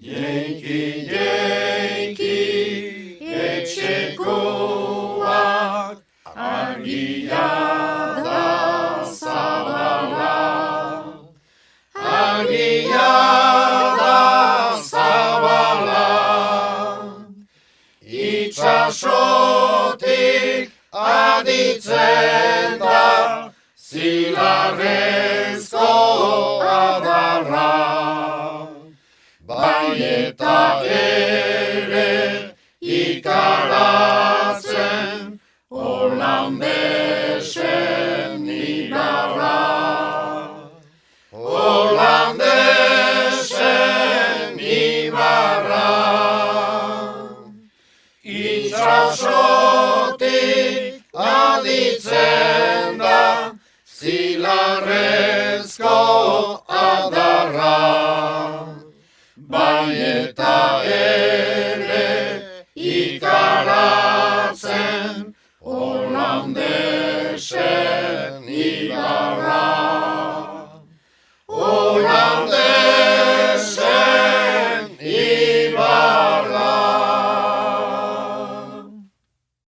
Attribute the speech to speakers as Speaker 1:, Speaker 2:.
Speaker 1: Jeiki, jeiki, etxekoak, argia da zabala. Argia da zabala, itxasotik aditzen da, zilarrezko adarra. Bai eta ere ikaratzen, holandesen igarra. Holandesen ibarra, itxasotik aditzen da, zilarrezko adarra.